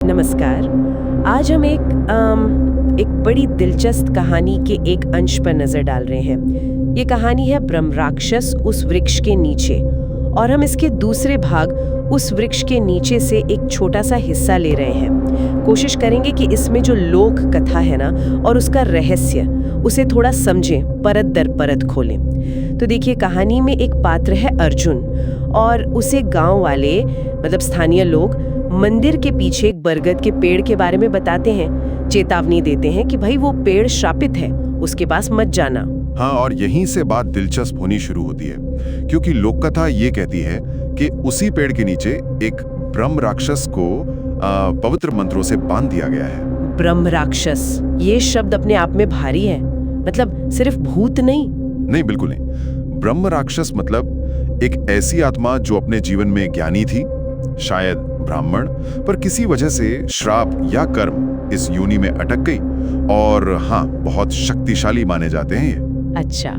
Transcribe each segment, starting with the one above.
नमस्कार। आज हम एक बड़ी दिलचस्प कहानी के एक अंश पर नजर डाल रहे हैं। ये कहानी है ब्रह्म राक्षस उस वृक्ष के नीचे, और हम इसके दूसरे भाग उस वृक्ष के नीचे से एक छोटा सा हिस्सा ले रहे हैं। कोशिश करेंगे कि इसमें जो लोक कथा है ना, और उसका रहस्य, उसे थोड़ा समझें, परत दर परत खोलें। तो देखिए, कहानी में एक पात्र है अर्जुन, और उसे गांव वाले मतलब स्थानीय लोग मंदिर के पीछे एक बरगद के पेड़ के बारे में बताते हैं, चेतावनी देते हैं कि भाई वो पेड़ श्रापित है, उसके पास मत जाना। हाँ, और यहीं से बात दिलचस्प होनी शुरू होती है, क्योंकि लोककथा ये कहती है कि उसी पेड़ के नीचे एक ब्रह्म राक्षस को पवित्र मंत्रों से बांध दिया गया है। ब्रह्म राक्षस, ये शब्द अपने आप में भारी है। मतलब सिर्फ भूत नहीं। नहीं, बिल्कुल नहीं। ब्रह्म राक्षस मतलब एक ऐसी आत्मा जो अपने जीवन में ज्ञानी थी, शायद ब्राह्मण, पर किसी वजह से श्राप या कर्म इस योनि में अटक गई, और हाँ, बहुत शक्तिशाली माने जाते हैं ये। अच्छा,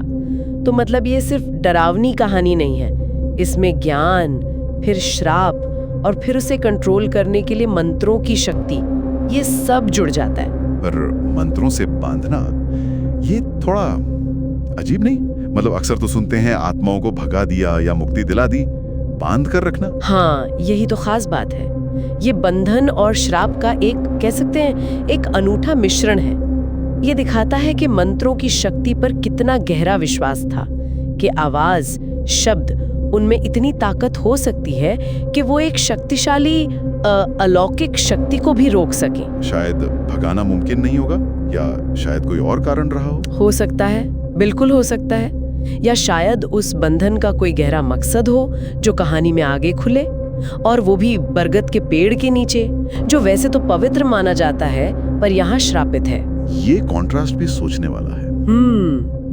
तो मतलब ये सिर्फ डरावनी कहानी नहीं है, इसमें ज्ञान, फिर श्राप, और फिर उसे कंट्रोल करने के लिए मंत्रों की शक्ति, ये सब जुड़ जाता है। पर मंत्रों से बांधना, ये थोड़ा अजीब नहीं? मतलब अक्सर तो सुनते हैं आत्माओं को भगा दिया या मुक्ति दिला दी, बांध कर रखना। हाँ, यही तो खास बात है। ये बंधन और श्राप का एक, कह सकते हैं, एक अनूठा मिश्रण है। ये दिखाता है कि मंत्रों की शक्ति पर कितना गहरा विश्वास था, कि आवाज, शब्द, उनमें इतनी ताकत हो सकती है कि वो एक शक्तिशाली अलौकिक शक्ति को भी रोक सके। शायद भगाना मुमकिन नहीं होगा, या शायद कोई और कारण रहा हो सकता है, बिल्कुल हो सकता है। या शायद उस बंधन का कोई गहरा मकसद हो जो कहानी में आगे खुले, और वो भी बरगद के पेड़ के नीचे, जो वैसे तो पवित्र माना जाता है पर यहाँ श्रापित है। ये कॉन्ट्रास्ट भी सोचने वाला है।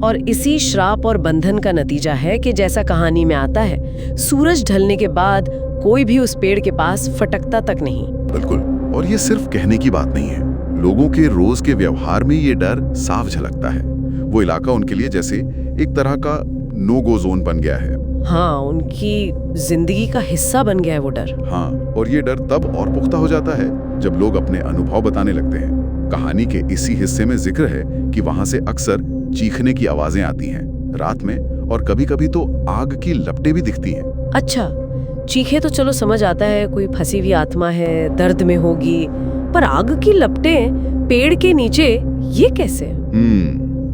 और इसी श्राप और बंधन का नतीजा है कि जैसा कहानी में आता है, सूरज ढलने के बाद कोई भी उस पेड़ के पास फटकता तक नहीं। बिल्कुल, और ये सिर्फ कहने की बात नहीं है। लोगों के रोज के व्यवहार में ये डर साफ झलकता है। वो इलाका उनके लिए जैसे एक तरह का नो गो जोन बन गया है। हाँ, उनकी जिंदगी का हिस्सा बन गया है वो डर। हाँ, और ये डर तब और पुख्ता हो जाता है जब लोग अपने अनुभव बताने लगते हैं। कहानी के इसी हिस्से में जिक्र है कि वहां से अक्सर चीखने की आवाजें आती हैं रात में, और कभी-कभी तो आग की लपटें भी दिखती हैं। अच्छा, चीखे तो चलो समझ आता है, कोई फंसी हुई आत्मा है, दर्द में होगी, पर आग की लपटें पेड़ के नीचे, ये कैसे?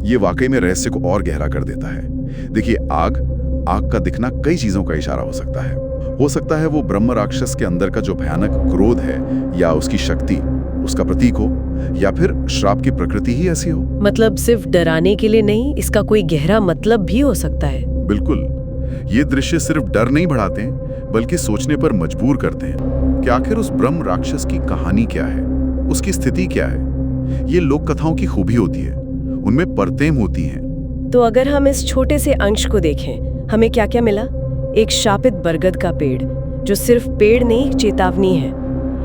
ये वाकई में रहस्य को और गहरा कर देता है। देखिए, आग का दिखना कई चीजों का इशारा हो सकता है वो ब्रह्म राक्षस के अंदर का जो भयानक क्रोध है, या उसकी शक्ति, उसका प्रतीक हो, या फिर श्राप की प्रकृति ही ऐसी हो। मतलब सिर्फ डराने के लिए नहीं, इसका कोई गहरा मतलब भी हो सकता है। बिल्कुल, ये दृश्य सिर्फ डर नहीं बढ़ाते हैं, बल्कि सोचने पर मजबूर करते हैं कि आखिर उस ब्रह्म राक्षस की कहानी क्या है, उसकी स्थिति क्या है। ये लोक कथाओं की खूबी होती है, उनमें परतें होती हैं। तो अगर हम इस छोटे से अंश को देखें, हमें क्या क्या मिला? एक शापित बरगद का पेड़, जो सिर्फ पेड़ नहीं, एक चेतावनी है।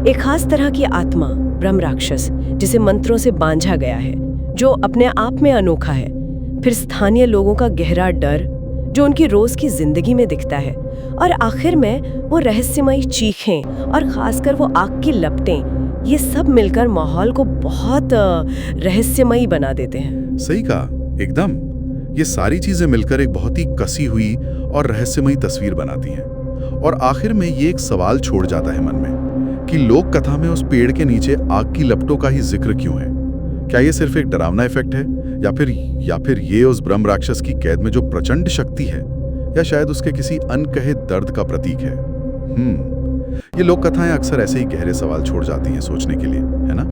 एक खास तरह की आत्मा, ब्रह्म राक्षस, जिसे मंत्रों से बांधा गया है, जो अपने आप में अनोखा है। फिर स्थानीय लोगों का गहरा डर, जो उनकी रोज की जिंदगी में दिखता है। और आखिर में वो रहस्यमयी चीखें, और खासकर वो आग की लपटें, ये सब मिलकर माहौल को बहुत रहस्यमयी बना देते हैं। सही कहा, एकदम। ये सारी चीजें मिलकर एक बहुत ही कसी हुई और रहस्यमयी तस्वीर बनाती हैं। और आखिर में ये एक सवाल छोड़ जाता है मन में कि लोक कथा में उस पेड़ के नीचे आग की लपटों का ही जिक्र क्यों है? क्या ये सिर्फ एक डरावना इफेक्ट है, या फिर ये उस ब्रह्म राक्षस की कैद में जो प्रचंड शक्ति है, या शायद उसके किसी अनकहे दर्द का प्रतीक है? ये लोक कथाएं अक्सर ऐसे ही गहरे सवाल छोड़ जाती हैं सोचने के लिए, है ना?